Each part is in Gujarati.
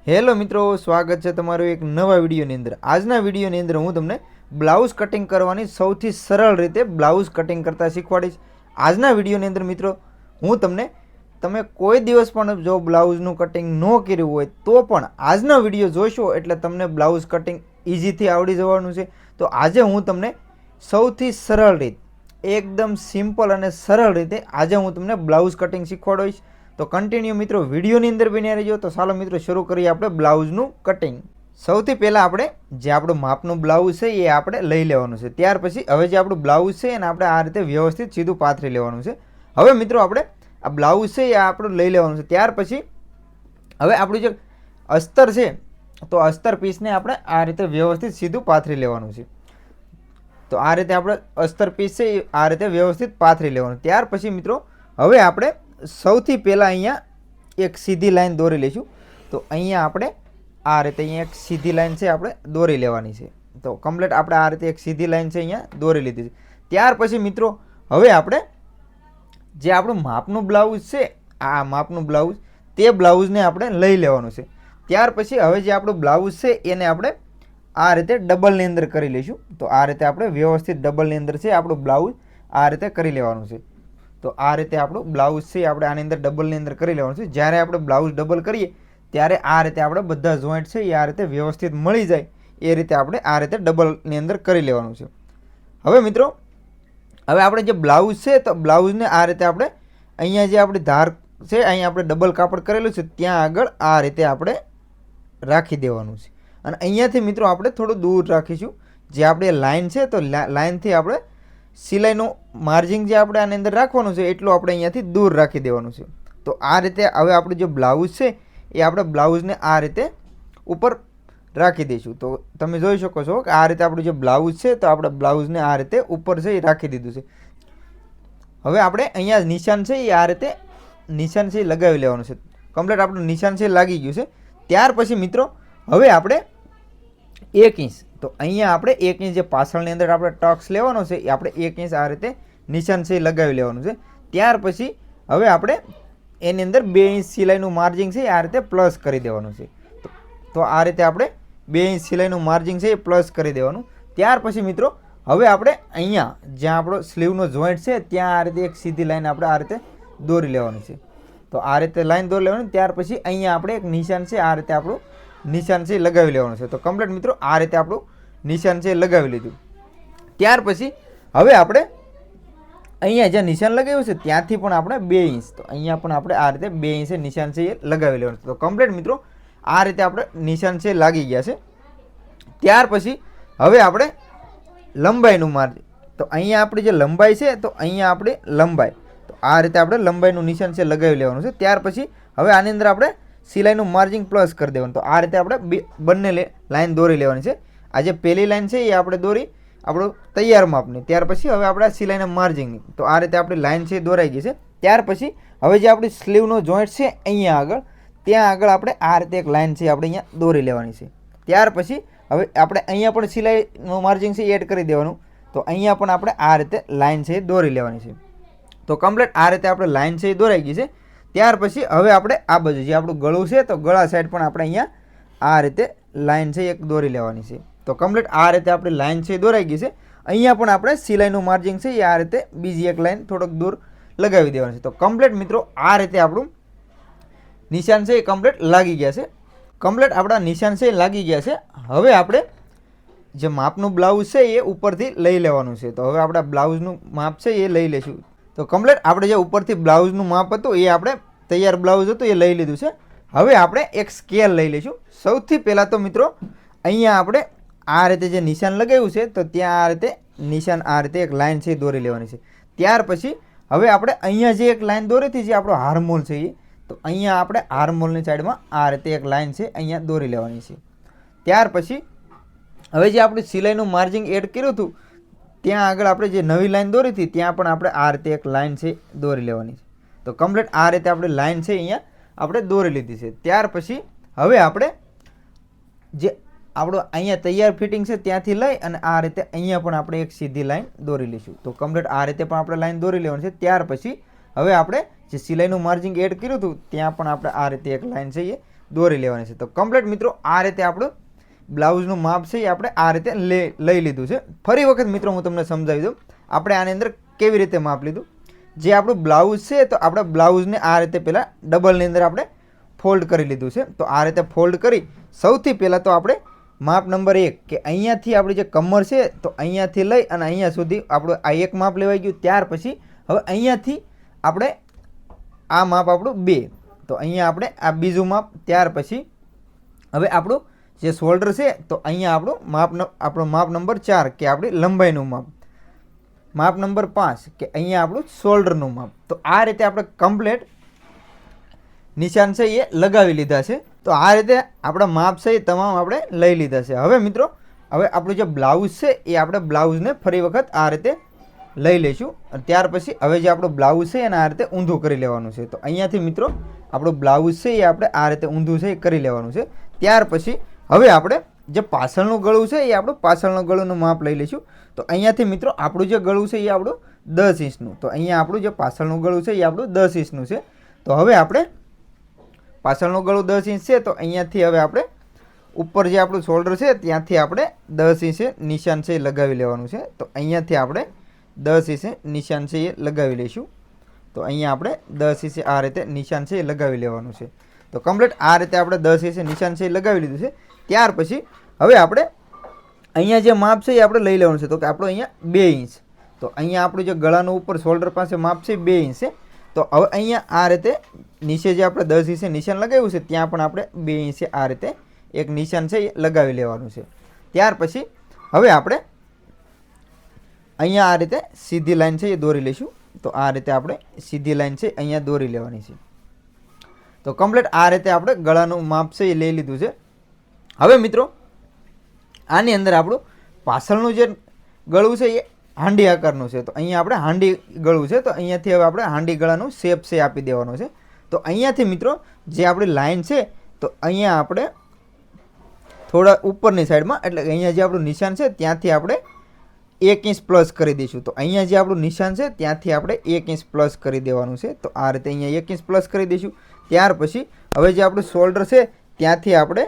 હેલો મિત્રો, સ્વાગત છે તમારું એક નવા વિડીયોની અંદર। આજના વિડીયોની અંદર હું તમને બ્લાઉઝ કટિંગ કરવાની સૌથી સરળ રીતે બ્લાઉઝ કટિંગ કરતા શીખવાડીશ। આજના વિડીયોની અંદર મિત્રો હું તમને તમે કોઈ દિવસ પણ જો બ્લાઉઝનું કટિંગ ન કર્યું હોય તો પણ આજનો વિડીયો જોશો એટલે તમને બ્લાઉઝ કટિંગ ઇઝીથી આવડી જવાનું છે। તો આજે હું તમને સૌથી સરળ રીત, એકદમ સિમ્પલ અને સરળ રીતે આજે હું તમને બ્લાઉઝ કટિંગ શીખવાડીશ। તો કન્ટિન્યુ મિત્રો વિડીયોની અંદર બન્યા રહેજો। તો ચાલો મિત્રો શરૂ કરીએ આપણે બ્લાઉઝનું કટિંગ। સૌથી પહેલાં આપણે જે આપણું માપનું બ્લાઉઝ છે એ આપણે લઈ લેવાનું છે। ત્યાર પછી હવે જે આપણું બ્લાઉઝ છે એને આપણે આ રીતે વ્યવસ્થિત સીધું પાથરી લેવાનું છે। હવે મિત્રો આપણે આ બ્લાઉઝ છે એ આપણું લઈ લેવાનું છે। ત્યાર પછી હવે આપણું જે અસ્તર છે તો અસ્તર પીસને આપણે આ રીતે વ્યવસ્થિત સીધું પાથરી લેવાનું છે। તો આ રીતે આપણે અસ્તર પીસ છે એ આ રીતે વ્યવસ્થિત પાથરી લેવાનું। ત્યાર પછી મિત્રો હવે આપણે સૌથી પહેલાં અહીંયા એક સીધી લાઈન દોરી લઈશું। તો અહીંયા આપણે આ રીતે અહીંયા એક સીધી લાઈન છે આપણે દોરી લેવાની છે। તો કમ્પ્લીટ આપણે આ રીતે એક સીધી લાઈન છે અહીંયા દોરી લીધી છે। ત્યાર પછી મિત્રો હવે આપણે જે આપણું માપનું બ્લાઉઝ છે આ માપનું બ્લાઉઝ તે બ્લાઉઝને આપણે લઈ લેવાનું છે। ત્યાર પછી હવે જે આપણું બ્લાઉઝ છે એને આપણે આ રીતે ડબલની અંદર કરી લઈશું। તો આ રીતે આપણે વ્યવસ્થિત ડબલની અંદર છે આપણું બ્લાઉઝ આ રીતે કરી લેવાનું છે। તો આ રીતે આપણું બ્લાઉઝ છે આપણે આની અંદર ડબલની અંદર કરી લેવાનું છે। જ્યારે આપણે બ્લાઉઝ ડબલ કરીએ ત્યારે આ રીતે આપણે બધા જોઈન્ટ છે એ આ રીતે વ્યવસ્થિત મળી જાય એ રીતે આપણે આ રીતે ડબલની અંદર કરી લેવાનું છે। હવે મિત્રો હવે આપણે જે બ્લાઉઝ છે તો બ્લાઉઝને આ રીતે આપણે અહીંયા જે આપણી ધાર છે અહીંયા આપણે ડબલ કાપડ કરેલું છે ત્યાં આગળ આ રીતે આપણે રાખી દેવાનું છે। અને અહીંયાથી મિત્રો આપણે થોડું દૂર રાખીશું। જે આપણી લાઈન છે તો લાઈનથી આપણે સિલાઈનું માર્જિંગ જે આપણે આની અંદર રાખવાનું છે એટલું આપણે અહીંયાથી દૂર રાખી દેવાનું છે। તો આ રીતે હવે આપણું જે બ્લાઉઝ છે એ આપણે બ્લાઉઝને આ રીતે ઉપર રાખી દઈશું। તો તમે જોઈ શકો છો કે આ રીતે આપણું જે બ્લાઉઝ છે તો આપણે બ્લાઉઝને આ રીતે ઉપર છે એ રાખી દીધું છે। હવે આપણે અહીંયા નિશાન છે એ આ રીતે નિશાન છે એ લગાવી લેવાનું છે। કમ્પ્લીટ આપણું નિશાન છે લાગી ગયું છે। ત્યાર પછી મિત્રો હવે આપણે 1 ઇંચ તો અહીંયા આપણે 1 ઇંચ જે પાછળની અંદર આપણે ટક્સ લેવાનો છે એ આપણે 1 ઇંચ આ રીતે નિશાન છે લગાવી લેવાનું છે। ત્યાર પછી હવે આપણે એની અંદર 2 ઇંચ સિલાઈનું માર્જિંગ છે આ રીતે પ્લસ કરી દેવાનું છે। તો આ રીતે આપણે 2 ઇંચ સિલાઈનું માર્જિંગ છે એ પ્લસ કરી દેવાનું। ત્યાર પછી મિત્રો હવે આપણે અહીંયા જ્યાં આપણો સ્લીવનો જોઈન્ટ છે ત્યાં આ રીતે એક સીધી લાઈન આપણે આ રીતે દોરી લેવાની છે। તો આ રીતે લાઈન દોરી લેવાની। ત્યાર પછી અહીંયા આપણે એક નિશાન છે આ રીતે આપણું નિશાન છે લગાવી લેવાનું છે। તો કમ્પ્લીટ મિત્રો આ રીતે આપણું નિશાન છે લગાવી લીધું। ત્યાર પછી હવે આપણે અહીંયા જ્યાં નિશાન લગાવ્યું છે ત્યાંથી પણ આપણે 2 ઇંચ તો અહીંયા પણ આપણે આ રીતે 2 ઇંચે નિશાન છે એ લગાવી લેવાનું છે। તો કમ્પ્લીટ મિત્રો આ રીતે આપણે નિશાન છે લાગી ગયા છે। ત્યાર પછી હવે આપણે લંબાઈનું માર્જિન તો અહીંયા આપણી જે લંબાઈ છે તો અહીંયા આપણી લંબાઈ તો આ રીતે આપણે લંબાઈનું નિશાન છે લગાવી લેવાનું છે। ત્યાર પછી હવે આની અંદર આપણે સિલાઈનું માર્જિન પ્લસ કરી દેવાનું। તો આ રીતે આપણે બંને લાઈન દોરી લેવાની છે। આ જે પહેલી લાઈન છે એ આપણે દોરી આપણું તૈયાર માપની। ત્યાર પછી હવે આપણે સિલાઈના માર્જિનની તો આ રીતે આપણી લાઈન છે દોરાઈ ગઈ છે। ત્યાર પછી હવે જે આપણી સ્લીવનો જોઈન્ટ છે અહીંયા આગળ ત્યાં આગળ આપણે આ રીતે એક લાઈન છે આપણે અહીંયા દોરી લેવાની છે। ત્યાર પછી હવે આપણે અહીંયા પણ સિલાઈનું માર્જિન છે એડ કરી દેવાનું। તો અહીંયા પણ આપણે આ રીતે લાઈન છે દોરી લેવાની છે। તો કમ્પ્લીટ આ રીતે આપણે લાઈન છે એ દોરાઈ ગઈ છે। ત્યાર પછી હવે આપણે આ બાજુ જે આપણું ગળું છે તો ગળા સાઈડ પણ આપણે અહીંયા આ રીતે લાઈન છે એક દોરી લેવાની છે। તો કમ્પ્લીટ આ રીતે આપણી લાઈન છે દોરાઈ ગઈ છે। અહીંયા પણ આપણે સિલાઈનું માર્જિન છે એ આ રીતે બીજી એક લાઈન થોડોક દૂર લગાવી દેવાની છે। તો કમ્પ્લીટ મિત્રો આ રીતે આપણું નિશાન છે એ કમ્પ્લીટ લાગી ગયા છે। કમ્પ્લીટ આપણા નિશાન છે એ લાગી ગયા છે। હવે આપણે જે માપનું બ્લાઉઝ છે એ ઉપરથી લઈ લેવાનું છે। તો હવે આપણા બ્લાઉઝનું માપ છે એ લઈ લઈશું। તો કમ્પ્લીટ આપણે જે ઉપરથી બ્લાઉઝનું માપ હતું એ આપણે તૈયાર બ્લાઉઝ હતું એ લઈ લીધું છે। હવે આપણે એક સ્કેલ લઈ લઈશું। સૌથી પહેલાં તો મિત્રો અહીંયા આપણે આ રીતે જે નિશાન લગાવ્યું છે તો ત્યાં આ રીતે નિશાન આ રીતે એક લાઈન છે દોરી લેવાની છે। ત્યાર પછી હવે આપણે અહીંયા જે એક લાઈન દોરીથી જે આપણો હાર્મોલ છે એ તો અહીંયા આપણે હાર્મોલની સાઈડમાં આ રીતે એક લાઈન છે અહીંયા દોરી લેવાની છે। ત્યાર પછી હવે જે આપણે સિલાઈનું માર્જિન એડ કર્યું હતું ત્યાં આગળ આપણે જે નવી લાઈન દોરી હતી ત્યાં પણ આપણે આ રીતે એક લાઈન છે દોરી લેવાની છે। તો કમ્પ્લીટ આ રીતે આપણે લાઈન છે અહીંયા આપણે દોરી લીધી છે। ત્યાર પછી હવે આપણે જે આપણો અહીંયા તૈયાર ફિટિંગ છે ત્યાંથી લઈ અને આ રીતે અહીંયા પણ આપણે એક સીધી લાઈન દોરી લઈશું। તો કમ્પ્લીટ આ રીતે પણ આપણે લાઈન દોરી લેવાની છે। ત્યાર પછી હવે આપણે જે સિલાઈનું માર્જિન એડ કર્યું હતું ત્યાં પણ આપણે આ રીતે એક લાઈન છે એ દોરી લેવાની છે. તો કમ્પ્લીટ મિત્રો આ રીતે આપણું બ્લાઉઝનું માપ છે એ આપણે આ રીતે લઈ લીધું છે. ફરી વખત મિત્રો હું તમને સમજાવી દઉં આપણે આની અંદર કેવી રીતે માપ લીધું. જે આપણું બ્લાઉઝ છે તો આપણે બ્લાઉઝને આ રીતે પહેલાં ડબલની અંદર આપણે ફોલ્ડ કરી લીધું છે. તો આ રીતે ફોલ્ડ કરી સૌથી પહેલાં તો આપણે માપ નંબર 1 કે અહીંયાથી આપણી જે કમર છે તો અહીંયાથી લઈ અને અહીંયા સુધી આપણું આ એક માપ લેવાઈ ગયું. ત્યાર પછી હવે અહીંયાથી આપણે આ માપ આપણું 2, તો અહીંયા આપણે આ બીજું માપ. ત્યાર પછી હવે આપણું જે શોલ્ડર છે તો અહીંયા આપણું માપ નંબર 4 કે આપણી લંબાઈનું માપ. માપ નંબર 5 કે અહીંયા આપણું શોલ્ડરનું માપ. તો આ રીતે આપણે કમ્પ્લીટ નિશાન છે એ લગાવી લીધા છે. તો આ રીતે આપણા માપ છે એ તમામ આપણે લઈ લીધા છે. હવે મિત્રો હવે આપણું જે બ્લાઉઝ છે એ આપણે બ્લાઉઝને ફરી વખત આ રીતે લઈ લઈશું. ત્યાર પછી હવે જે આપણું બ્લાઉઝ છે એને આ રીતે ઊંધું કરી લેવાનું છે. તો અહીંયાથી મિત્રો આપણું બ્લાઉઝ છે એ આપણે આ રીતે ઊંધું છે એ કરી લેવાનું છે. ત્યાર પછી હવે આપણે જે પાછળનું ગળું છે એ આપણું પાછળનું ગળુંનું માપ લઈ લઈશું. તો અહીંયાથી મિત્રો આપણું જે ગળું છે એ આપણું 10 ઇંચનું. તો અહીંયા આપણું જે પાછળનું ગળું છે એ આપણું 10 ઇંચનું છે. તો હવે આપણે પાછળનું ગળું 10 ઇંચ છે તો અહીંયાથી હવે આપણે ઉપર જે આપણું શોલ્ડર છે ત્યાંથી આપણે 10 ઇંચે નિશાન છે એ લગાવી લેવાનું છે. તો અહીંયાથી આપણે 10 ઇંચે નિશાન છે એ લગાવી લઈશું. તો અહીંયા આપણે 10 ઇંચે આ રીતે નિશાન છે એ લગાવી લેવાનું છે. તો કમ્પ્લીટ આ રીતે આપણે 10 ઇંચે નિશાન છે એ લગાવી લીધું છે. ત્યાર પછી હવે આપણે અહીંયા જે માપ છે એ આપણે લઈ લેવાનું છે. તો કે આપણું અહીંયા 2 ઇંચ. તો અહીંયા આપણું જે ગળાનું ઉપર શોલ્ડર પાસે માપ છે 2 ઇંચ છે. તો હવે અહીંયા આ રીતે નીચે જે આપણે 10 ઇંચે નિશાન લગાવ્યું છે ત્યાં પણ આપણે 2 ઇંચે આ રીતે એક નિશાન છે એ લગાવી લેવાનું છે. ત્યાર પછી હવે આપણે અહીંયા આ રીતે સીધી લાઈન છે એ દોરી લઈશું. તો આ રીતે આપણે સીધી લાઈન છે અહીંયા દોરી લેવાની છે. તો કમ્પ્લીટ આ રીતે આપણે ગળાનું માપ છે એ લઈ લીધું છે. હવે મિત્રો આની અંદર આપણું પાછળનું જે ગળું છે એ હાંડી આકારનું છે. તો અહીંયા આપણે હાંડી ગળું છે. તો અહીંયાથી હવે આપણે હાંડી ગળાનું શેપ છે આપી દેવાનો છે. તો અહીંયાથી મિત્રો જે આપણી લાઈન છે તો અહીંયા આપણે થોડા ઉપરની સાઈડમાં એટલે અહીંયા જે આપણું નિશાન છે ત્યાંથી આપણે 1 ઇંચ પ્લસ કરી દઈશું. તો અહીંયા જે આપણું નિશાન છે ત્યાંથી આપણે 1 ઇંચ પ્લસ કરી દેવાનું છે. તો આ રીતે અહીંયા 1 ઇંચ પ્લસ કરી દઈશું. ત્યાર પછી હવે જે આપણું શોલ્ડર છે ત્યાંથી આપણે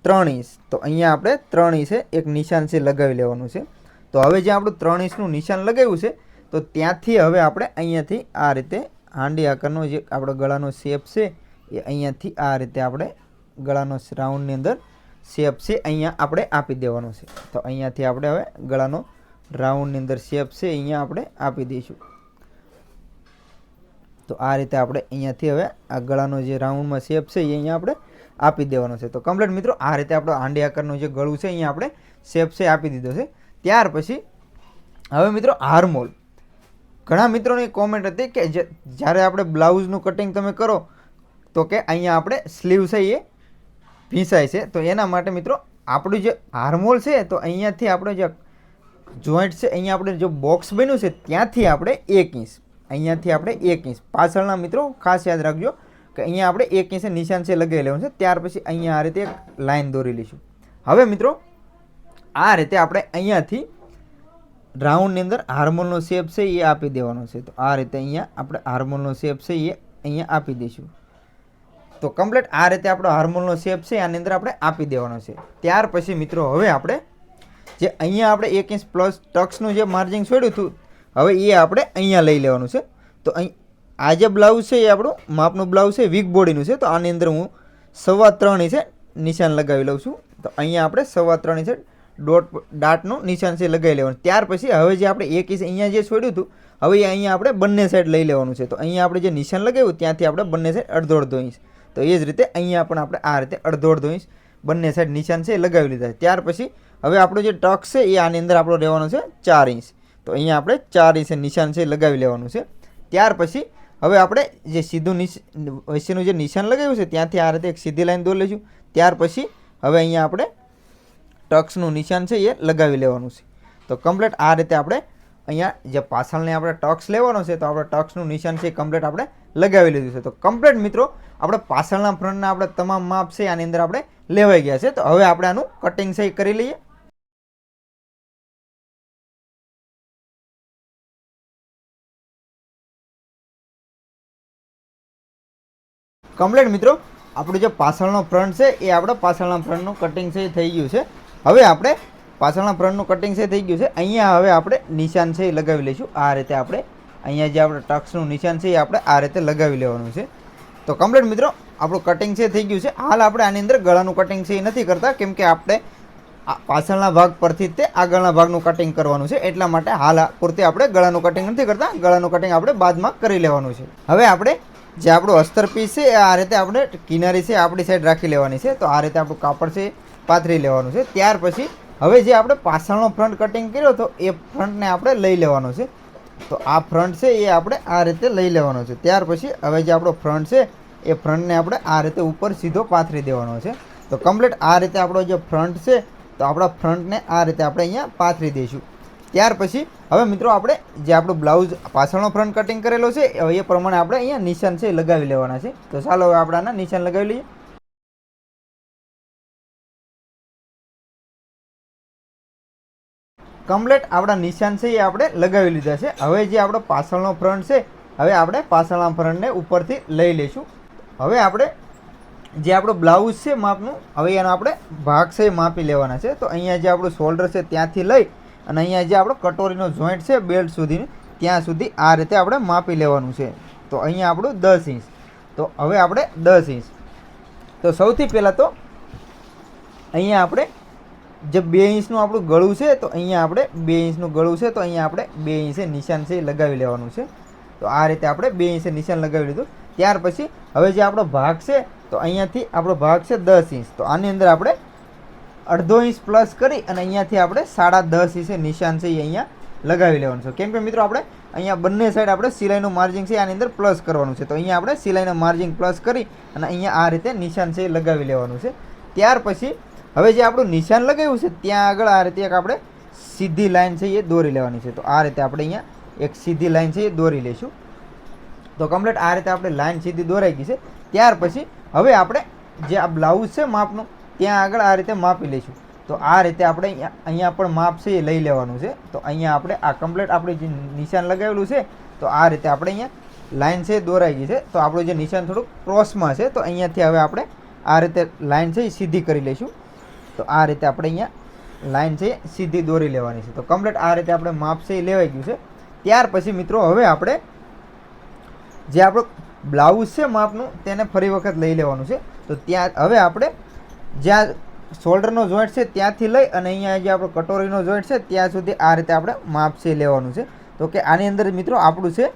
3 ઇંચ. તો અહીંયા આપણે 3 ઇંચે એક નિશાન છે લગાવી લેવાનું છે. તો હવે જે આપણું 3 ઇંચનું નિશાન લગાવ્યું છે તો ત્યાંથી હવે આપણે અહીંયાથી આ રીતે હાંડી આકારનો જે આપણો ગળાનો શેપ છે એ અહીંયાથી આ રીતે આપણે ગળાનો રાઉન્ડની અંદર શેપ છે અહીંયા આપણે આપી દેવાનો છે. તો અહીંયાથી આપણે હવે ગળાનો રાઉન્ડની અંદર શેપ છે અહીંયા આપણે આપી દઈશું. તો આ રીતે આપણે અહીંયાથી હવે આ ગળાનો જે રાઉન્ડમાં શેપ છે એ અહીંયા આપણે આપી દેવાનો છે. તો કમ્પ્લીટ મિત્રો આ રીતે આપણો હાંડી આકારનું જે ગળું છે અહીંયા આપણે શેપ છે આપી દીધો છે. ત્યાર પછી હવે મિત્રો આર્મહોલ. ઘણા મિત્રોની કોમેન્ટ હતી કે જ્યારે આપણે બ્લાઉઝનું કટિંગ તમે કરો તો કે અહીંયા આપણે સ્લીવ છે એ ભીંસાય છે. તો એના માટે મિત્રો આપણું જે આર્મહોલ છે તો અહીંયાથી આપણે જે જોઈન્ટ છે અહીંયા આપણે જો બોક્સ બન્યું છે ત્યાંથી આપણે 1 ઇંચ અહીંયાથી આપણે 1 ઇંચ પાછળના મિત્રો ખાસ યાદ રાખજો કે અહીંયા આપણે 1 ઇંચે નિશાન છે લગાવી લેવાનું છે. ત્યાર પછી અહીંયા આ રીતે એક લાઈન દોરી લઈશું. હવે મિત્રો આ રીતે આપણે અહીંયાથી રાઉન્ડની અંદર આર્મહોલનો શેપ છે એ આપી દેવાનો છે. તો આ રીતે અહીંયા આપણે આર્મહોલનો શેપ છે એ અહીંયા આપી દઈશું. તો કમ્પ્લીટ આ રીતે આપણો આર્મહોલનો શેપ છે આની અંદર આપણે આપી દેવાનો છે. ત્યાર પછી મિત્રો હવે આપણે જે અહીંયા આપણે 1 ઇંચ પ્લસ ટક્સનું જે માર્જિન છોડ્યું હતું હવે એ આપણે અહીંયા લઈ લેવાનું છે. તો અહીં આ જે બ્લાઉઝ છે એ આપણું માપનું બ્લાઉઝ છે વીક બોડીનું છે. તો આની અંદર હું 3.25 ઇંચે નિશાન લગાવી લઉં છું. તો અહીંયા આપણે 3.25 ઇંચે ડાટનું નિશાન છે લગાવી લેવાનું. ત્યાર પછી હવે જે આપણે 1 ઇંચ અહીંયા જે છોડ્યું હતું હવે એ અહીંયા આપણે બંને સાઈડ લઈ લેવાનું છે. તો અહીંયા આપણે જે નિશાન લગાવ્યું ત્યાંથી આપણે બંને સાઈડ 1.5 ઇંચ. તો એ જ રીતે અહીંયા પણ આપણે આ રીતે 1.5 ઇંચ બંને સાઈડ નિશાન છે એ લગાવી લીધા. ત્યાર પછી હવે આપણો જે ટક છે એ આની અંદર આપણો રહેવાનો છે 4 ઇંચ. તો અહીંયા આપણે 4 ઇંચે નિશાન છે લગાવી લેવાનું છે. ત્યાર પછી હવે આપણે જે સીધું વચ્ચેનું જે નિશાન લગાવ્યું છે ત્યાંથી આ રીતે એક સીધી લાઈન દોરી લઈશું. ત્યાર પછી હવે અહીંયા આપણે ટક્સનું નિશાન છે એ લગાવી લેવાનું છે. તો કમ્પ્લીટ આ રીતે આપણે અહીંયા જે પાછળને આપણે ટક્સ લેવાનો છે તો આપણે ટક્સનું નિશાન છે કમ્પ્લીટ આપણે લગાવી લીધું છે. તો કમ્પ્લીટ મિત્રો આપણે પાછળના ફ્રન્ટના આપણે તમામ માપ છે આની અંદર આપણે લેવાઈ ગયા છે. તો હવે આપણે આનું કટિંગ છે કરી લઈએ. કમ્પ્લીટ મિત્રો આપણું જે પાછળનો ફ્રન્ટ છે એ આપણે પાછળના ફ્રન્ટનું કટિંગ છે એ થઈ ગયું છે. હવે આપણે પાછળના ફ્રન્ટનું કટિંગ છે થઈ ગયું છે. અહીંયા હવે આપણે નિશાન છે એ લગાવી લઈશું. આ રીતે આપણે અહીંયા જે આપણે ટક્સનું નિશાન છે એ આપણે આ રીતે લગાવી લેવાનું છે. તો કમ્પ્લીટ મિત્રો આપણું કટિંગ છે થઈ ગયું છે. હાલ આપણે આની અંદર ગળાનું કટિંગ છે એ નથી કરતા, કેમ કે આપણે પાછળના ભાગ પરથી તે આગળના ભાગનું કટિંગ કરવાનું છે, એટલા માટે હાલ પૂરતી આપણે ગળાનું કટિંગ નથી કરતા. ગળાનું કટિંગ આપણે બાદમાં કરી લેવાનું છે. હવે આપણે જે આપણું અસ્તર પીસ છે આ રીતે આપણે કિનારી છે આપણી સાઈડ રાખી લેવાની છે. તો આ રીતે આપણું કાપડ છે પાથરી લેવાનું છે. ત્યાર પછી હવે જે આપણે પાછળનો ફ્રન્ટ કટિંગ કર્યો હતો એ ફ્રન્ટને આપણે લઈ લેવાનો છે. તો આ ફ્રન્ટ છે એ આપણે આ રીતે લઈ લેવાનો છે. ત્યાર પછી હવે જે આપણો ફ્રન્ટ છે એ ફ્રન્ટને આપણે આ રીતે ઉપર સીધો પાથરી દેવાનો છે. તો કમ્પ્લીટ આ રીતે આપણો જે ફ્રન્ટ છે તો આપણા ફ્રન્ટને આ રીતે આપણે અહીંયા પાથરી દઈશું. ત્યાર પછી હવે મિત્રો આપણે જે આપણું બ્લાઉઝ પાછળનો ફ્રન્ટ કટિંગ કરેલો છે એ પ્રમાણે આપણે અહીંયા નિશાન છે લગાવી લેવાના છે. તો ચાલો હવે આપણે આના નિશાન લગાવી લઈએ. કમ્પ્લીટ આપણા નિશાન છે એ આપણે લગાવી લીધા છે. હવે જે આપણો પાછળનો ફ્રન્ટ છે હવે આપણે પાછળના ફ્રન્ટને ઉપરથી લઈ લઈશું. હવે આપણે જે આપણો બ્લાઉઝ છે માપનું હવે એનો આપણે ભાગ છે માપી લેવાના છે. તો અહીંયા જે આપણું શોલ્ડર છે ત્યાંથી લઈ અને અહીંયા જે આપણો કટોરીનો જોઈન્ટ છે બેલ્ટ સુધીનું ત્યાં સુધી આ રીતે આપણે માપી લેવાનું છે. તો અહીંયા આપણું 10 ઇંચ. તો હવે આપણે 10 ઇંચ. તો સૌથી પહેલાં તો અહીંયા આપણે જે 2 ઇંચનું આપણું ગળું છે તો અહીંયા આપણે 2 ઇંચનું ગળું છે તો અહીંયા આપણે 2 ઇંચે નિશાન છે લગાવી લેવાનું છે. તો આ રીતે આપણે 2 ઇંચે નિશાન લગાવી લીધું. ત્યાર પછી હવે જે આપણો ભાગ છે તો અહીંયાથી આપણો ભાગ છે 10 ઇંચ. તો આની અંદર આપણે 1/2 ઇંચ પ્લસ કરી અને અહીંયાથી આપણે 10.5 ઇંચે નિશાન છે એ અહીંયા લગાવી લેવાનું છે. કેમ કે મિત્રો આપણે અહીંયા બંને સાઈડ આપણે સિલાઈનું માર્જિંગ છે આની અંદર પ્લસ કરવાનું છે. તો અહીંયા આપણે સિલાઈનું માર્જિંગ પ્લસ કરી અને અહીંયા આ રીતે નિશાન છે એ લગાવી લેવાનું છે. ત્યાર પછી હવે જે આપણું નિશાન લગાવ્યું છે ત્યાં આગળ આ રીતે એક આપણે સીધી લાઈન છે એ દોરી લેવાની છે. તો આ રીતે આપણે અહીંયા એક સીધી લાઈન છે એ દોરી લઈશું. તો કમ્પ્લીટ આ રીતે આપણે લાઈન સીધી દોરાઈ ગઈ છે. ત્યાર પછી હવે આપણે જે આ બ્લાઉઝ છે માપનું ત્યાં આગળ આ રીતે માપી લઈશું. તો આ રીતે આપણે અહીંયા પણ માપ છે એ લઈ લેવાનું છે. તો અહીંયા આપણે આ કમ્પ્લીટ આપણે જે નિશાન લગાવેલું છે તો આ રીતે આપણે અહીંયા લાઈન છે દોરાઈ ગઈ છે. તો આપણું જે નિશાન થોડુંક ક્રોસમાં છે તો અહીંયાથી હવે આપણે આ રીતે લાઈન છે એ સીધી કરી લઈશું. તો આ રીતે આપણે અહીંયા લાઈન છે સીધી દોરી લેવાની છે. તો કમ્પ્લીટ આ રીતે આપણે માપ છે એ લેવાઈ ગયું છે. ત્યાર પછી મિત્રો હવે આપણે જે આપણું બ્લાઉઝ છે માપનું તેને ફરી વખત લઈ લેવાનું છે. તો ત્યાં હવે આપણે જ્યાં શોલ્ડરનો જોઈન્ટ છે ત્યાંથી લઈ અને અહીંયા જે આપણો કટોરીનો જોઈન્ટ છે ત્યાં સુધી આ રીતે આપણે માપ છે લેવાનું છે. તો કે આની અંદર મિત્રો આપણું છે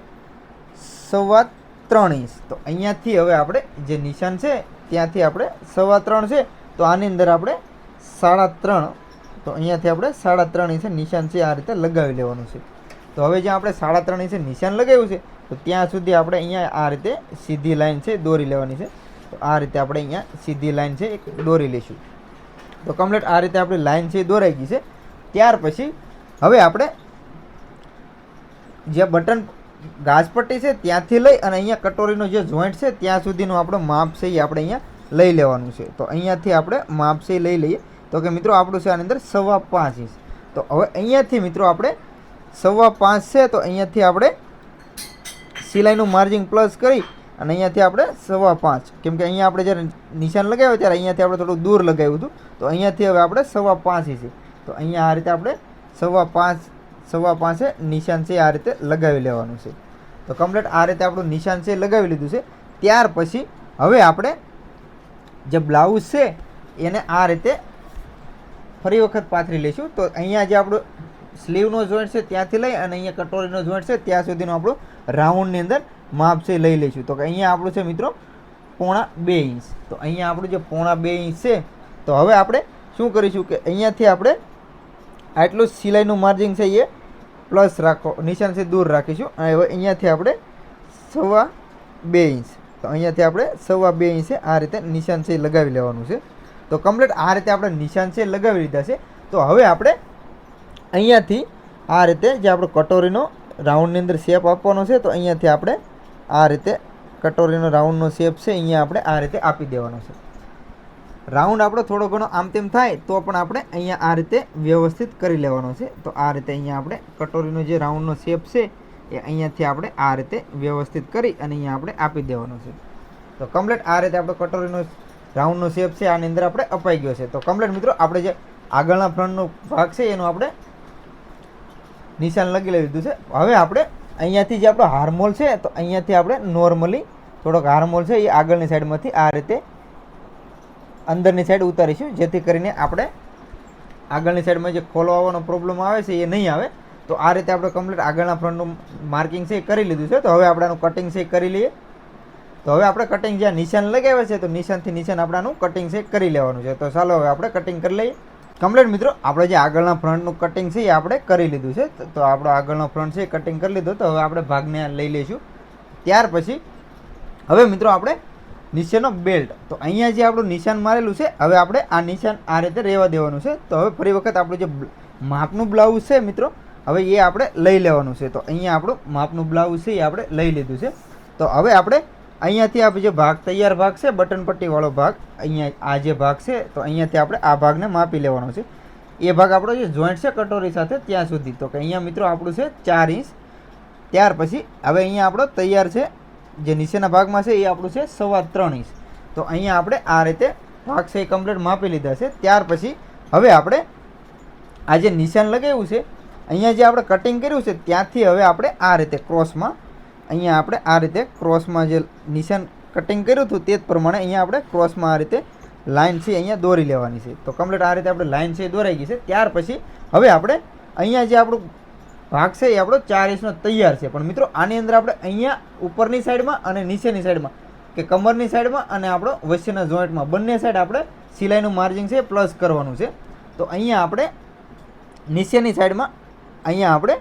3.25 ઇંચ. તો અહીંયાથી હવે આપણે જે નિશાન છે ત્યાંથી આપણે 3.25 છે. તો આની અંદર આપણે 3.5. તો અહીંયાથી આપણે 3.5 ઇંચે નિશાન છે આ રીતે લગાવી લેવાનું છે. તો હવે જ્યાં આપણે 3.5 ઇંચે નિશાન લગાવ્યું છે તો ત્યાં સુધી આપણે અહીંયા આ રીતે સીધી લાઈન છે દોરી લેવાની છે. તો આ રીતે આપણે અહીંયા સીધી લાઈન છે એક દોરી લઈશું. તો કમ્પ્લીટ આ રીતે આપણી લાઈન છે દોરાઈ ગઈ છે. ત્યાર પછી હવે આપણે જે બટન ગાજપટ્ટી છે ત્યાંથી લઈ અને અહીંયા કટોરીનો જે જોઈન્ટ છે ત્યાં સુધીનું આપણું માપ છે એ આપણે અહીંયા લઈ લેવાનું છે. તો અહીંયાથી આપણે માપ છે લઈ લઈએ. તો કે મિત્રો આપણું છે આની અંદર 5.25 ઇંચ. તો હવે અહીંયાથી મિત્રો આપણે 5.25 છે તો અહીંયાથી આપણે સિલાઈનું માર્જિંગ પ્લસ કરી અને અહીંયાથી આપણે 5.25 કેમ કે અહીંયા આપણે જ્યારે નિશાન લગાવ્યું ત્યારે અહીંયાથી આપણે થોડું દૂર લગાવ્યું હતું. તો અહીંયાથી હવે આપણે 5.25 ઇંચ. તો અહીંયા આ રીતે આપણે 5.25 નિશાન છે આ રીતે લગાવી લેવાનું છે. તો કમ્પ્લીટ આ રીતે આપણું નિશાન છે લગાવી લીધું છે. ત્યાર પછી હવે આપણે જે બ્લાઉઝ છે એને આ રીતે ફરી વખત પાથરી લઈશું. તો અહીંયા જે આપણું સ્લીવનો જોઈન્ટ છે ત્યાંથી લઈ અને અહીંયા કટોરીનો જોઈન્ટ છે ત્યાં સુધીનું આપણું રાઉન્ડની અંદર માપ છે લઈ લઈશું. તો કે અહીંયા આપણું છે મિત્રો 0.5 ઇંચ. તો અહીંયા આપણું જે 0.5 ઇંચ છે તો હવે આપણે શું કરીશું કે અહીંયાથી આપણે આટલું સિલાઈનું માર્જિંગ છે એ પ્લસ રાખો નિશાન છે દૂર રાખીશું. અને હવે અહીંયાથી આપણે 2.25 ઇંચ. તો અહીંયાથી આપણે 2.25 ઇંચે આ રીતે નિશાન છે લગાવી લેવાનું છે. તો કમ્પ્લીટ આ રીતે આપણે નિશાન છે લગાવી લીધા છે. તો હવે આપણે અહીંયાથી આ રીતે જે આપણો કટોરીનો રાઉન્ડની અંદર શેપ આપવાનો છે તો અહીંયાથી આપણે આ રીતે કટોરીનો રાઉન્ડનો શેપ છે અહીંયા આપણે આ રીતે આપી દેવાનો છે. રાઉન્ડ આપણો થોડો ઘણો આમ તેમ થાય તો પણ આપણે અહીંયા આ રીતે વ્યવસ્થિત કરી લેવાનો છે. તો આ રીતે અહીંયા આપણે કટોરીનો જે રાઉન્ડનો શેપ છે એ અહીંયાથી આપણે આ રીતે વ્યવસ્થિત કરી અને અહીંયા આપણે આપી દેવાનો છે. તો કમ્પ્લીટ આ રીતે આપણો કટોરીનો રાઉન્ડનો શેપ છે આની અંદર આપણે અપાઈ ગયો છે. તો કમ્પ્લીટ મિત્રો આપણે જે આગળના ફ્રન્ટનો ભાગ છે એનું આપણે નિશાન લગી લીધું છે. હવે આપણે અહીંયાથી જે આપણો હાર્મોલ છે તો અહીંયાથી આપણે નોર્મલી થોડોક હાર્મોલ છે એ આગળની સાઈડમાંથી આ રીતે અંદરની સાઈડ ઉતારીશું, જેથી કરીને આપણે આગળની સાઈડમાં જે ખોલવા આવવાનો પ્રોબ્લેમ આવે છે એ નહીં આવે. તો આ રીતે આપણે કમ્પ્લીટ આગળના ફ્રન્ટનું માર્કિંગ છે એ કરી લીધું છે. તો હવે આપણે આનું કટિંગ છે એ કરી લઈએ. તો હવે આપણે કટિંગ જ્યાં નિશાન લગાવ્યા છે તો નિશાનથી નિશાન આપણે આનું કટિંગ છે કરી લેવાનું છે. તો ચાલો હવે આપણે કટિંગ કરી લઈએ. કમ્પ્લીટ મિત્રો આપણે જે આગળના ફ્રન્ટનું કટિંગ છે એ આપણે કરી લીધું છે. તો આપણો આગળનો ફ્રન્ટ છે એ કટિંગ કરી લીધો. તો હવે આપણે ભાગને લઈ લઈશું. ત્યાર પછી હવે મિત્રો આપણે નીચેનો બેલ્ટ, તો અહીંયા જે આપણું નિશાન મારેલું છે હવે આપણે આ નિશાન આ રીતે રહેવા દેવાનું છે. તો હવે ફરી વખત આપણું જે માપનું બ્લાઉઝ છે મિત્રો હવે એ આપણે લઈ લેવાનું છે. તો અહીંયા આપણું માપનું બ્લાઉઝ છે એ આપણે લઈ લીધું છે. તો હવે આપણે અહીંયાથી આપણે જે ભાગ તૈયાર ભાગ છે બટન પટ્ટીવાળો ભાગ, અહીંયા આ જે ભાગ છે તો અહીંયાથી આપણે આ ભાગને માપી લેવાનો છે. એ ભાગ આપણો જે જોઈન્ટ છે કટોરી સાથે ત્યાં સુધી, તો કે અહીંયા મિત્રો આપણું છે 4 ઇંચ. ત્યાર પછી હવે અહીંયા આપણો તૈયાર છે જે નીચેના ભાગમાં છે એ આપણું છે 3.25 ઇંચ. તો અહીંયા આપણે આ રીતે ભાગ છે એ કમ્પ્લીટ માપી લીધા છે. ત્યાર પછી હવે આપણે આ જે નિશાન લગાવ્યું છે અહીંયા જે આપણે કટિંગ કર્યું છે ત્યાંથી હવે આપણે આ રીતે ક્રોસમાં અહીંયા આપણે આ રીતે ક્રોસમાં જે નિશાન કટિંગ કર્યું હતું તે જ પ્રમાણે અહીંયા આપણે ક્રોસમાં આ રીતે લાઇન છે અહીંયા દોરી લેવાની છે. તો કમ્પ્લીટ આ રીતે આપણે લાઇન છે એ દોરાઈ ગઈ છે. ત્યાર પછી હવે આપણે અહીંયા જે આપણું ભાગ છે એ આપણો 4 ઇંચનો તૈયાર છે. પણ મિત્રો આની અંદર આપણે અહીંયા ઉપરની સાઈડમાં અને નીચેની સાઈડમાં કે કમરની સાઈડમાં અને આપણો વચ્ચેના જોઈન્ટમાં બંને સાઈડ આપણે સિલાઈનું માર્જિન છે પ્લસ કરવાનું છે. તો અહીંયા આપણે નીચેની સાઈડમાં અહીંયા આપણે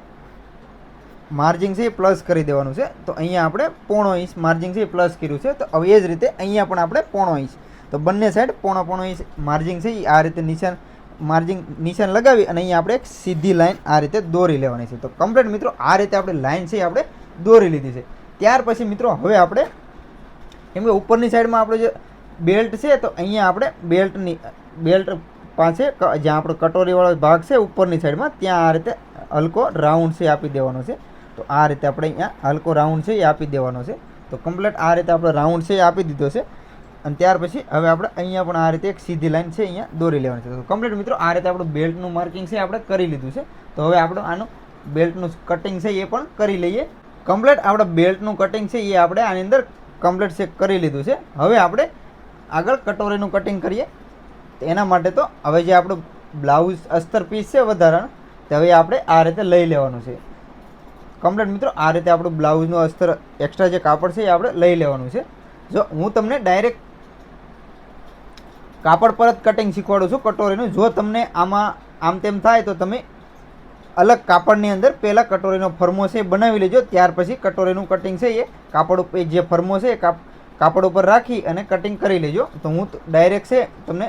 માર્જિન છે એ પ્લસ કરી દેવાનું છે. તો અહીંયા આપણે 0.5 ઇંચ માર્જિન છે એ પ્લસ કર્યું છે. તો હવે એ જ રીતે અહીંયા પણ આપણે 0.5 ઇંચ, તો બંને સાઈડ 0.5 ઇંચ માર્જિન છે એ આ રીતે નિશાન લગાવી અને અહીંયા આપણે એક સીધી લાઈન આ રીતે દોરી લેવાની છે. તો કમ્પ્લીટ મિત્રો આ રીતે આપણે લાઈન છે આપણે દોરી લીધી છે. ત્યાર પછી મિત્રો હવે આપણે કેમ કે ઉપરની સાઈડમાં આપણો જે બેલ્ટ છે તો અહીંયા આપણે બેલ્ટ પાસે જ્યાં આપણો કટોરીવાળો ભાગ છે ઉપરની સાઈડમાં ત્યાં આ રીતે હલકો રાઉન્ડ છે આપી દેવાનો છે. તો આ રીતે આપણે અહીંયા હલકો રાઉન્ડ છે એ આપી દેવાનો છે. તો કમ્પ્લીટ આ રીતે આપણે રાઉન્ડ છે એ આપી દીધો છે. અને ત્યાર પછી હવે આપણે અહીંયા પણ આ રીતે એક સીધી લાઈન છે અહીંયા દોરી લેવાની છે. તો કમ્પ્લીટ મિત્રો આ રીતે આપણું બેલ્ટનું માર્કિંગ છે આપણે કરી લીધું છે. તો હવે આપણે આનું બેલ્ટનું કટિંગ છે એ પણ કરી લઈએ. કમ્પ્લીટ આપણે બેલ્ટનું કટિંગ છે એ આપણે આની અંદર કમ્પ્લીટ છે કરી લીધું છે. હવે આપણે આગળ કટોરીનું કટિંગ કરીએ. તો એના માટે તો હવે જે આપણું બ્લાઉઝ અસ્તર પીસ છે વધારાનું તો હવે આપણે આ રીતે લઈ લેવાનું છે. કમ્પ્લીટ મિત્રો આ રીતે આપણું બ્લાઉઝનું અસ્તર એક્સ્ટ્રા જે કાપડ છે એ આપણે લઈ લેવાનું છે. જો હું તમને ડાયરેક્ટ કાપડ પર જ કટિંગ શીખવાડું છું કટોરીનું. જો તમને આમાં આમ તેમ થાય તો તમે અલગ કાપડની અંદર પહેલાં કટોરીનો ફરમો છે એ બનાવી લેજો. ત્યાર પછી કટોરીનું કટિંગ છે એ કાપડ ઉપર જે ફરમો છે એ કાપડ ઉપર રાખી અને કટિંગ કરી લેજો. તો હું ડાયરેક્ટ છે તમને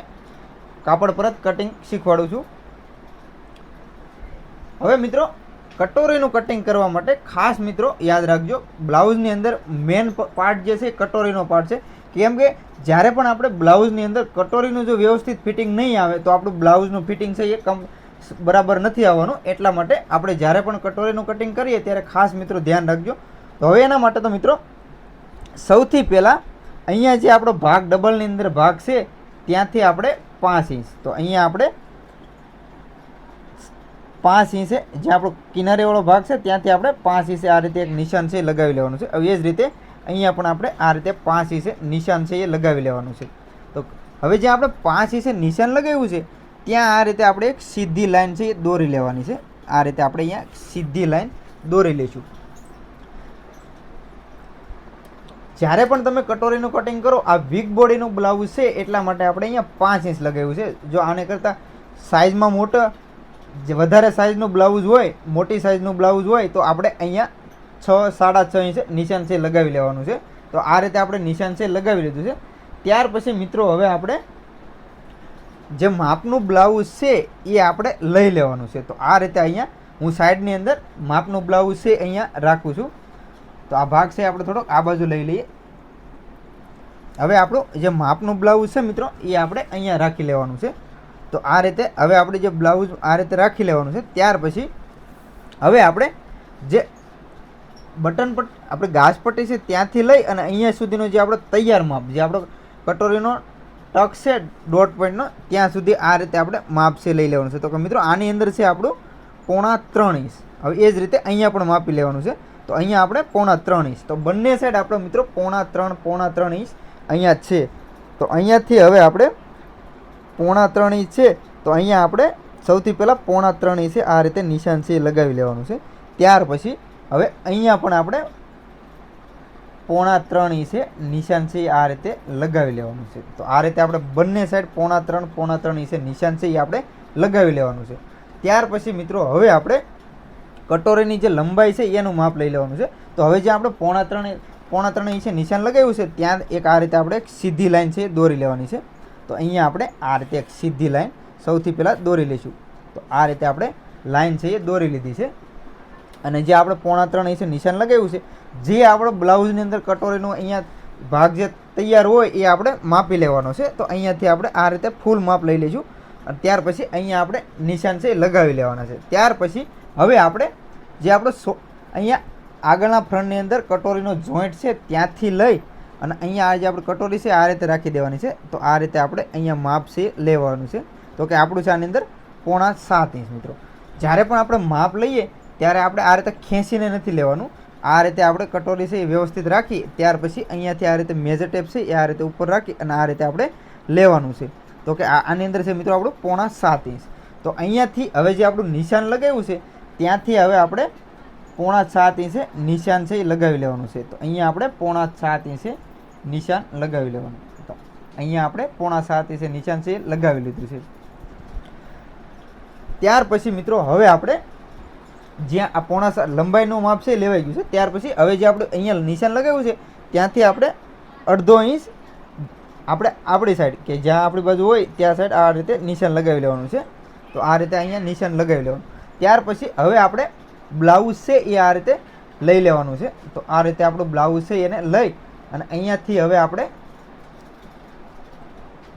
કાપડ પર જ કટિંગ શીખવાડું છું. હવે મિત્રો કટોરીનું કટિંગ કરવા માટે ખાસ મિત્રો યાદ રાખજો બ્લાઉઝની અંદર મેન પાર્ટ જે છે કટોરીનો પાર્ટ છે. કેમ કે જ્યારે પણ આપણે બ્લાઉઝની અંદર કટોરીનું જો વ્યવસ્થિત ફિટિંગ નહીં આવે તો આપણું બ્લાઉઝનું ફિટિંગ છે એ બરાબર નથી આવવાનું. એટલા માટે આપણે જ્યારે પણ કટોરીનું કટિંગ કરીએ ત્યારે ખાસ મિત્રો ધ્યાન રાખજો. તો હવે એના માટે તો મિત્રો સૌથી પહેલાં અહીંયા જે આપણો ભાગ ડબલની અંદર ભાગ છે ત્યાંથી આપણે 5 ઇંચ, તો અહીંયા આપણે 5 ઇંચે જે આપણો કિનારીવાળો ભાગ છે ત્યાંથી આપણે 5 ઇંચે આ રીતે એક નિશાન છે એ લગાવી લેવાનું છે. હવે એ જ રીતે અહીંયા પણ આપણે આ રીતે 5 ઇંચે નિશાન છે એ લગાવી લેવાનું છે. તો હવે જે આપણે 5 ઇંચે નિશાન લગાવ્યું છે ત્યાં આ રીતે આપણે એક સીધી લાઈન છે એ દોરી લેવાની છે. આ રીતે આપણે અહીંયા સીધી લાઈન દોરી લઈશું. જ્યારે પણ તમે કટોરીનું કટિંગ કરો આ વીક બોડીનું બ્લાઉઝ છે એટલા માટે આપણે અહીંયા 5 ઇંચ લગાવ્યું છે. જો આને કરતાં સાઇઝમાં મોટા જે વધારે સાઇઝનું બ્લાઉઝ હોય, મોટી સાઇઝનું બ્લાઉઝ હોય તો આપણે અહીંયા 6-6.5 ઇંચ નિશાન છે લગાવી લેવાનું છે. તો આ રીતે આપણે નિશાન છે લગાવી લીધું છે. ત્યાર પછી મિત્રો હવે આપણે જે માપનું બ્લાઉઝ છે એ આપણે લઈ લેવાનું છે. તો આ રીતે અહીંયા હું સાઈડની અંદર માપનું બ્લાઉઝ છે અહીંયા રાખું છું. તો આ ભાગ છે આપણે થોડોક આ બાજુ લઈ લઈએ. હવે આપણું જે માપનું બ્લાઉઝ છે મિત્રો એ આપણે અહીંયા રાખી લેવાનું છે. તો આ રીતે હવે આપણે જે બ્લાઉઝ આ રીતે રાખી લેવાનું છે. ત્યાર પછી હવે આપણે જે બટન પર આપણે ઘાસ પટ્ટી છે ત્યાંથી લઈ અને અહીંયા સુધીનો જે આપણો તૈયાર માપ, જે આપણો કટોરીનો ટક છે ડોટ પોઈન્ટનો, ત્યાં સુધી આ રીતે આપણે માપ છે લઈ લેવાનું છે. તો કે મિત્રો આની અંદર છે આપણું 3.5 ઇંચ. હવે એ જ રીતે અહીંયા પણ માપી લેવાનું છે. તો અહીંયા આપણે 3.5 ઇંચ. તો બંને સાઈડ આપણો મિત્રો 3.5 ઇંચ અહીંયા છે. તો અહીંયાથી હવે આપણે 3.5 ઇંચ છે. તો અહીંયા આપણે સૌથી પહેલાં 3.5 ઇંચે આ રીતે નિશાન છે એ લગાવી લેવાનું છે. ત્યાર પછી હવે અહીંયા પણ આપણે 3.5 ઇંચે નિશાન છે એ આ રીતે લગાવી લેવાનું છે. તો આ રીતે આપણે બંને સાઈડ 3.5 ઇંચે નિશાન છે એ આપણે લગાવી લેવાનું છે. ત્યાર પછી મિત્રો હવે આપણે કટોરીની જે લંબાઈ છે એનું માપ લઈ લેવાનું છે. તો હવે જે આપણે 3.5 ઇંચે નિશાન લગાવ્યું છે ત્યાં એક આ રીતે આપણે એક સીધી લાઈન છે દોરી લેવાની છે. તો અહીંયા આપણે આ રીતે એક સીધી લાઈન સૌથી પહેલાં દોરી લઈશું. તો આ રીતે આપણે લાઈન છે એ દોરી લીધી છે. અને જે આપણે 3.5 ઇંચે નિશાન લગાવ્યું છે, જે આપણો બ્લાઉઝની અંદર કટોરીનો અહીંયા ભાગ જે તૈયાર હોય એ આપણે માપી લેવાનો છે. તો અહીંયાથી આપણે આ રીતે ફૂલ માપ લઈ લઈશું. અને ત્યાર પછી અહીંયા આપણે નિશાન છે એ લગાવી લેવાના છે. ત્યાર પછી હવે આપણે જે આપણો અહીંયા આગળના ફ્રન્ટની અંદર કટોરીનો જોઈન્ટ છે ત્યાંથી લઈ અને અહીંયા આ જે આપણે કટોરી છે આ રીતે રાખી દેવાની છે. તો આ રીતે આપણે અહીંયા માપ છે લેવાનું છે. તો કે આપણું છે આની અંદર 7.5 ઇંચ મિત્રો. જ્યારે પણ આપણે માપ લઈએ ત્યારે આપણે આ રીતે ખેંચીને નથી લેવાનું. આ રીતે આપણે કટોરી છે એ વ્યવસ્થિત રાખી ત્યાર પછી અહીંયાથી આ રીતે મેજર ટેપ છે એ આ રીતે ઉપર રાખી અને આ રીતે આપણે લેવાનું છે. તો કે આની અંદર છે મિત્રો આપણું 7.5 ઇંચ. તો અહીંયાથી હવે જે આપણું નિશાન લગાવ્યું છે ત્યાંથી હવે આપણે 7.5 ઇંચે નિશાન છે એ લગાવી લેવાનું છે. તો અહીંયા આપણે 7.5 ઇંચે નિશાન લગાવી લેવાનું. તો અહીંયા આપણે 7.5 ઇંચે નિશાન છે એ લગાવી લીધું છે. ત્યાર પછી મિત્રો હવે આપણે જ્યાં આ 7.5 લંબાઈનું માપ છે લેવાઈ ગયું છે. ત્યાર પછી હવે જે આપણે અહીંયા નિશાન લગાવ્યું છે ત્યાંથી આપણે 1/2 ઇંચ આપણે આપણી સાઈડ કે જ્યાં આપણી બાજુ હોય ત્યાં સાઈડ આ રીતે નિશાન લગાવી લેવાનું છે. તો આ રીતે અહીંયા નિશાન લગાવી લેવાનું. ત્યાર પછી હવે આપણે બ્લાઉઝ છે એ આ રીતે લઈ લેવાનું છે. તો આ રીતે આપણું બ્લાઉઝ છે એને લઈ અને અહીંયાથી હવે આપણે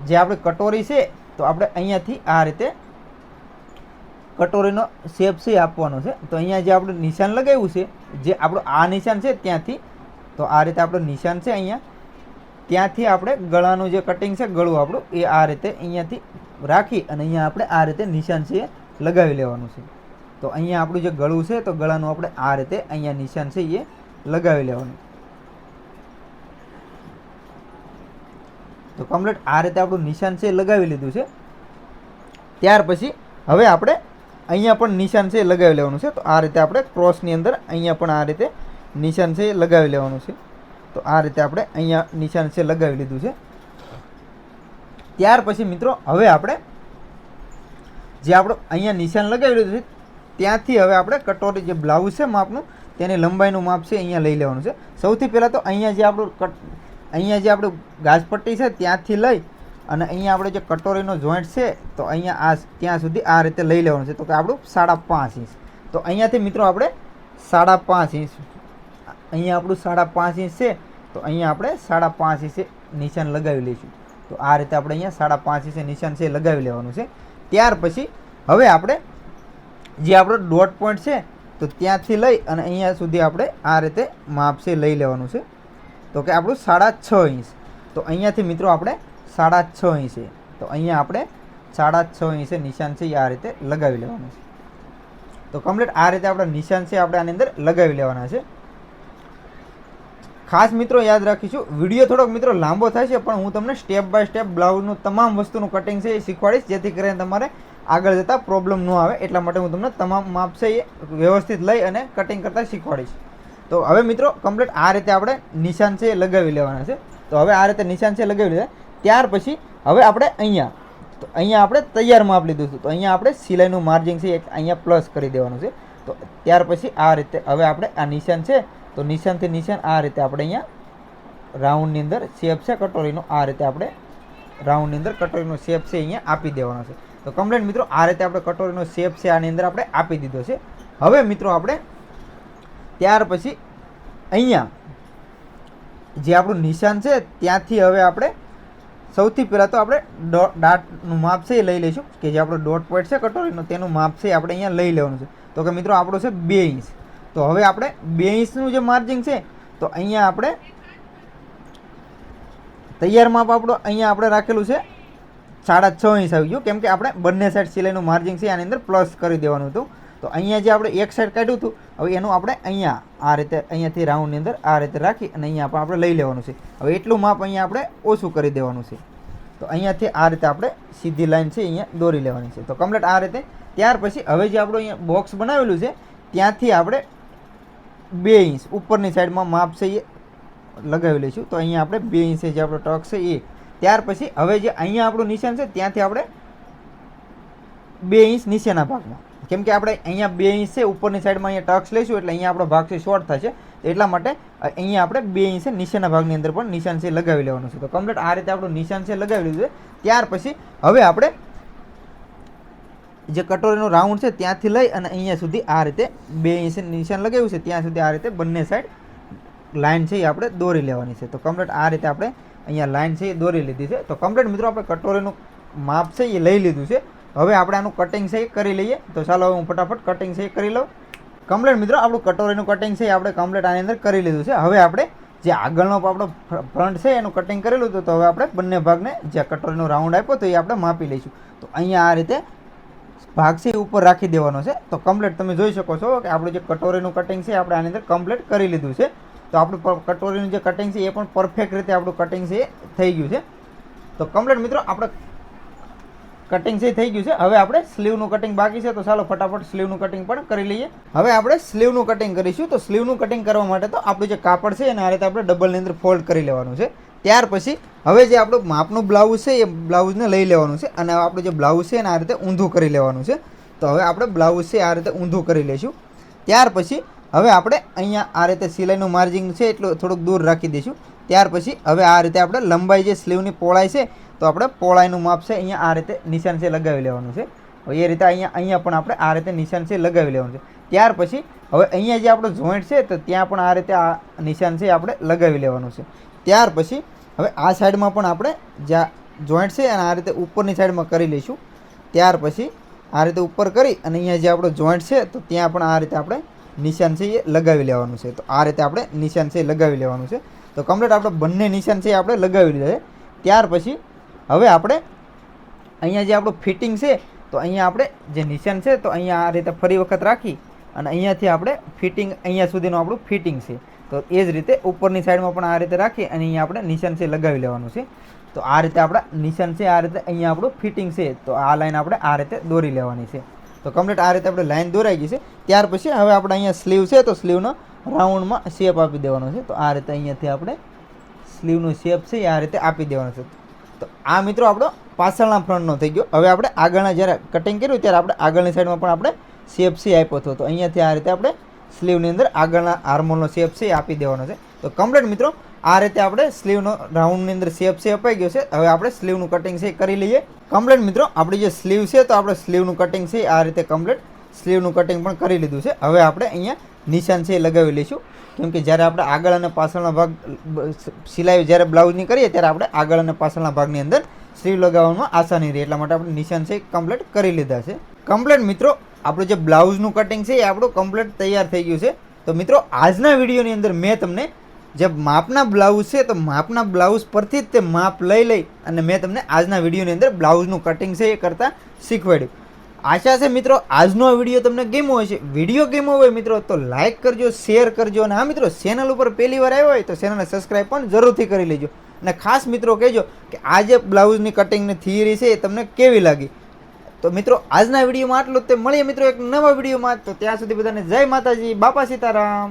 જે આપણી કટોરી છે તો આપણે અહીંયાથી આ રીતે કટોરીનો શેપ છે આપવાનો છે. તો અહીંયા જે આપણું નિશાન લગાવ્યું છે, જે આપણું આ નિશાન છે ત્યાંથી, તો આ રીતે આપણું નિશાન છે અહીંયા ત્યાંથી આપણે ગળાનું જે કટિંગ છે ગળું આપણું એ આ રીતે અહીંયાથી રાખી અને અહીંયા આપણે આ રીતે નિશાન છે એ લગાવી લેવાનું છે. તો અહીંયા આપણું જે ગળું છે તો ગળાનું આપણે આ રીતે અહીંયા નિશાન છે એ લગાવી લેવાનું. તો કમ્પ્લીટ આ રીતે આપણું નિશાન છે લગાવી લીધું છે. ત્યાર પછી હવે આપણે અહીંયા પણ નિશાન છે લગાવી લેવાનું છે. તો આ રીતે આપણે ક્રોસની અંદર અહીંયા પણ આ રીતે નિશાન છે લગાવી લેવાનું છે. તો આ રીતે આપણે અહીંયા નિશાન છે લગાવી લીધું છે. ત્યાર પછી મિત્રો હવે આપણે જે આપણું અહીંયા નિશાન લગાવી લીધું છે ત્યાંથી હવે આપણે કટોરી જે બ્લાઉઝ છે માપનું તેની લંબાઈનું માપ છે અહીંયા લઈ લેવાનું છે. સૌથી પહેલાં તો અહીંયા જે આપણું ગાજપટ્ટી છે ત્યાંથી લઈ અને અહીંયા આપણે જે કટોરીનો જોઈન્ટ છે તો અહીંયા ત્યાં સુધી આ રીતે લઈ લેવાનું છે. તો કે આપણું 5.5 ઇંચ. તો અહીંયાથી મિત્રો આપણે 5.5 ઇંચ અહીંયા આપણું 5.5 ઇંચ છે. તો અહીંયા આપણે 5.5 ઇંચે નિશાન લગાવી લઈશું. તો આ રીતે આપણે અહીંયા 5.5 ઇંચે નિશાન છે લગાવી લેવાનું છે. ત્યાર પછી હવે આપણે જે આપણો ડોટ પોઈન્ટ છે તો ત્યાંથી લઈ અને અહીંયા સુધી આપણે આ રીતે માપ છે લઈ લેવાનું છે. તો કે આપણું 6.5 ઇંચ. તો અહીંયાથી મિત્રો આપણે 6.5 ઇંચે, તો અહીંયા આપણે 6.5 ઇંચે નિશાન છે એ આ રીતે લગાવી લેવાનું છે. તો કમ્પ્લીટ આ રીતે આપણા નિશાન છે આપણે આની અંદર લગાવી લેવાના છે. ખાસ મિત્રો યાદ રાખીશું, વિડીયો થોડોક મિત્રો લાંબો થાય છે પણ હું તમને સ્ટેપ બાય સ્ટેપ બ્લાઉઝનું તમામ વસ્તુનું કટિંગ છે એ શીખવાડીશ, જેથી કરીને તમારે આગળ જતાં પ્રોબ્લેમ ન આવે. એટલા માટે હું તમને તમામ માપ છે એ વ્યવસ્થિત લઈ અને કટિંગ કરતાં શીખવાડીશ. તો હવે મિત્રો કમ્પ્લીટ આ રીતે આપણે નિશાન છે એ લગાવી લેવાના છે. તો હવે આ રીતે નિશાન છે લગાવી લીધા. ત્યાર પછી હવે આપણે અહીંયા આપણે તૈયાર માપ લીધું હતું. તો અહીંયા આપણે સિલાઈનું માર્જિંગ છે એક અહીંયા પ્લસ કરી દેવાનું છે. તો ત્યાર પછી આ રીતે હવે આપણે આ નિશાન છે તો નિશાનથી નિશાન આ રીતે આપણે અહીંયા રાઉન્ડની અંદર શેપ છે કટોરીનો, આ રીતે આપણે રાઉન્ડની અંદર કટોરીનો શેપ છે અહીંયા આપી દેવાનો છે. તો કમ્પ્લીટ મિત્રો આ રીતે આપણે કટોરીનો શેપ છે આની અંદર આપણે આપી દીધો છે. હવે મિત્રો આપણે ત્યાર પછી અહીંયા જે આપણું નિશાન છે ત્યાંથી હવે આપણે સૌથી પહેલાં તો આપણે ડાટનું માપ છે એ લઈ લઈશું, કે જે આપણો ડોટ પોઈન્ટ છે કટોરીનો તેનું માપ છે આપણે અહીંયા લઈ લેવાનું છે. તો કે મિત્રો આપણું છે 2 ઇંચ. તો હવે આપણે 2 ઇંચનું જે માર્જિન છે તો અહીંયા આપણે તૈયાર માપ આપણો અહીંયા આપણે રાખેલું છે 6.5 ઇંચ આવી ગયું, કેમ કે આપણે બંને સાઈડ સિલાઈનું માર્જિન છે આની અંદર પ્લસ કરી દેવાનું હતું. તો અહીંયા જે આપણે એક સાઈડ કાઢ્યું હતું હવે એનું આપણે અહીંયા આ રીતે અહીંયાથી રાઉન્ડની અંદર આ રીતે રાખી અને અહીંયા આપણે લઈ લેવાનું છે. હવે એટલું માપ અહીંયા આપણે ઓછું કરી દેવાનું છે. તો અહીંયાથી આ રીતે આપણે સીધી લાઈન છે અહીંયા દોરી લેવાની છે. તો કમ્પ્લીટ આ રીતે. ત્યાર પછી હવે જે આપણું અહીંયા બોક્સ બનાવેલું છે ત્યાંથી આપણે 2 ઇંચ ઉપરની સાઈડમાં માપ છે એ લગાવી લઈશું. તો અહીંયા આપણે 2 ઇંચ જે આપણો ટક છે એ. ત્યાર પછી હવે જે અહીંયા આપણું નિશાન છે ત્યાંથી આપણે 2 ઇંચ નીચેના ભાગમાં, કેમ કે આપણે અહીંયા 2 ઇંચ છે ઉપરની સાઈડમાં અહીંયા ટક્સ લઈશું એટલે અહીંયા આપણો ભાગ છે શોર્ટ થશે. એટલા માટે અહીંયા આપણે 2 ઇંચ નીચેના ભાગની અંદર પણ નિશાન છે લગાવી લેવાનું છે. તો કમ્પ્લીટ આ રીતે આપણું નિશાન છે લગાવી લીધું છે. ત્યાર પછી હવે આપણે જે કટોરીનો રાઉન્ડ છે ત્યાંથી લઈ અને અહીંયા સુધી આ રીતે 2 ઇંચ નિશાન લગાવ્યું છે ત્યાં સુધી આ રીતે બંને સાઈડ લાઈન છે એ આપણે દોરી લેવાની છે. તો કમ્પ્લીટ આ રીતે આપણે અહીંયા લાઈન છે એ દોરી લીધી છે. તો કમ્પ્લીટ મિત્રો આપણે કટોરીનું માપ છે એ લઈ લીધું છે. હવે આપણે આનું કટિંગ છે એ કરી લઈએ. તો ચાલો હવે હું ફટાફટ કટિંગ છે એ કરી લઉં. કમ્પ્લીટ મિત્રો આપણું કટોરીનું કટિંગ છે એ આપણે કમ્પ્લીટ આની અંદર કરી લીધું છે. હવે આપણે જે આગળનો આપણો ફ્રન્ટ છે એનું કટિંગ કરેલું હતું તો હવે આપણે બંને ભાગને જે કટોરીનો રાઉન્ડ આપ્યો તો એ આપણે માપી લઈશું. તો અહીંયા આ રીતે ભાગ છે એ ઉપર રાખી દેવાનો છે. તો કમ્પ્લીટ તમે જોઈ શકો છો કે આપણું જે કટોરીનું કટિંગ છે આપણે આની અંદર કમ્પ્લીટ કરી લીધું છે. તો આપણું કટોરીનું જે કટિંગ છે એ પણ પરફેક્ટ રીતે આપણું કટિંગ છે એ થઈ ગયું છે. તો કમ્પ્લીટ મિત્રો આપણે કટિંગ છે થઈ ગયું છે. હવે આપણે સ્લીવનું કટિંગ બાકી છે તો ચાલો ફટાફટ સ્લીવનું કટિંગ પણ કરી લઈએ. હવે આપણે સ્લીવનું કટિંગ કરીશું. તો સ્લીવનું કટિંગ કરવા માટે તો આપણું જે કાપડ છે એને આ રીતે આપણે ડબલની અંદર ફોલ્ડ કરી લેવાનું છે. ત્યાર પછી હવે જે આપણું માપનું બ્લાઉઝ છે એ બ્લાઉઝને લઈ લેવાનું છે અને આપણું જે બ્લાઉઝ છે એને આ રીતે ઊંધું કરી લેવાનું છે. તો હવે આપણે બ્લાઉઝ છે આ રીતે ઊંધું કરી લઈશું. ત્યાર પછી હવે આપણે અહીંયા આ રીતે સિલાઈનું માર્જિન છે એટલું થોડુંક દૂર રાખી દઈશું. ત્યાર પછી હવે આ રીતે આપણે લંબાઈ જે સ્લીવની પહોળાઈ છે તો આપણે પહોળાઈનું માપ છે અહીંયા આ રીતે નિશાન છે લગાવી લેવાનું છે. હવે એ રીતે અહીંયા પણ આપણે આ રીતે નિશાન છે લગાવી લેવાનું છે. ત્યાર પછી હવે અહીંયા જે આપણો જોઈન્ટ છે તો ત્યાં પણ આ રીતે આ નિશાન છે આપણે લગાવી લેવાનું છે. ત્યાર પછી હવે આ સાઈડમાં પણ આપણે જ્યાં જોઈન્ટ છે અને આ રીતે ઉપરની સાઈડમાં કરી લઈશું. ત્યાર પછી આ રીતે ઉપર કરી અને અહીંયા જે આપણો જોઈન્ટ છે તો ત્યાં પણ આ રીતે આપણે નિશાન છે એ લગાવી લેવાનું છે. તો આ રીતે આપણે નિશાન છે લગાવી લેવાનું છે. તો કમ્પ્લીટ આપણે બંને નિશાન છે આપણે લગાવી લીધા છે. ત્યાર પછી હવે આપણે અહીંયા જે આપણું ફિટિંગ છે તો અહીંયા આપણે જે નિશાન છે તો અહીંયા આ રીતે ફરી વખત રાખી અને અહીંયાથી આપણે ફિટિંગ અહીંયા સુધીનું આપણું ફિટિંગ છે. તો એ જ રીતે ઉપરની સાઈડમાં પણ આ રીતે રાખી અને અહીંયા આપણે નિશાન છે લગાવી લેવાનું છે. તો આ રીતે આપણા નિશાન છે આ રીતે અહીંયા આપણું ફિટિંગ છે તો આ લાઈન આપણે આ રીતે દોરી લેવાની છે. તો કમ્પ્લીટ આ રીતે આપણે લાઈન દોરાઈ ગઈ છે. ત્યાર પછી હવે આપણે અહીંયા સ્લીવ છે તો સ્લીવનો રાઉન્ડમાં શેપ આપી દેવાનો છે. તો આ રીતે અહીંયાથી આપણે સ્લીવનો શેપ છે એ આ રીતે આપી દેવાનો છે. તો આ મિત્રો આપણો પાછળના ફ્રન્ટનો થઈ ગયો. હવે આપણે આગળના જ્યારે કટિંગ કર્યું ત્યારે આપણે આગળની સાઈડમાં પણ આપણે શેપ છે આપ્યો હતો. તો અહીંયાથી આ રીતે આપણે સ્લીવની અંદર આગળના આર્મોલનો શેપ છે એ આપી દેવાનો છે. તો કમ્પ્લીટ મિત્રો આ રીતે આપણે સ્લીવનો રાઉન્ડની અંદર શેપ છે અપાઈ ગયો છે. હવે આપણે સ્લીવનું કટિંગ છે કરી લઈએ. કમ્પ્લીટ મિત્રો આપણી જે સ્લીવ છે તો આપણે સ્લીવનું કટિંગ છે આ રીતે કમ્પ્લીટ સ્લીવનું કટિંગ પણ કરી લીધું છે. હવે આપણે અહીંયા નિશાન છે લગાવી લઈશું, કેમ કે જ્યારે આપણે આગળ અને પાછળના ભાગ સિલાઈ જ્યારે બ્લાઉઝની કરીએ ત્યારે આપણે આગળ અને પાછળના ભાગની અંદર સ્લીવ લગાવવામાં આસાની રહે એટલા માટે આપણે નિશાન છે કમ્પ્લીટ કરી લીધા છે. કમ્પ્લીટ મિત્રો આપણું જે બ્લાઉઝનું કટિંગ છે એ આપણું કમ્પ્લીટ તૈયાર થઈ ગયું છે. તો મિત્રો આજના વિડીયોની અંદર મેં તમને જે માપના બ્લાઉઝ છે તો માપના બ્લાઉઝ પરથી જ તે માપ લઈ અને મેં તમને આજના વિડીયોની અંદર બ્લાઉઝનું કટિંગ છે એ કરતાં શીખવાડ્યું. આશા છે મિત્રો આજનો આ વિડીયો તમને ગમ્યો હોય છે. વિડીયો ગમ્યો હોય મિત્રો તો લાઇક કરજો, શેર કરજો અને હા મિત્રો ચેનલ ઉપર પહેલી વાર આવ્યો હોય તો ચેનલને સબસ્ક્રાઈબ પણ જરૂરથી કરી લેજો. અને ખાસ મિત્રો કહેજો કે આ જે બ્લાઉઝની કટિંગની થિયરી છે એ તમને કેવી લાગી. તો મિત્રો આજના વિડીયોમાં આટલું જ. તે મળીએ મિત્રો એક નવા વિડીયોમાં. તો ત્યાં સુધી બધાને જય માતાજી, બાપા સીતારામ.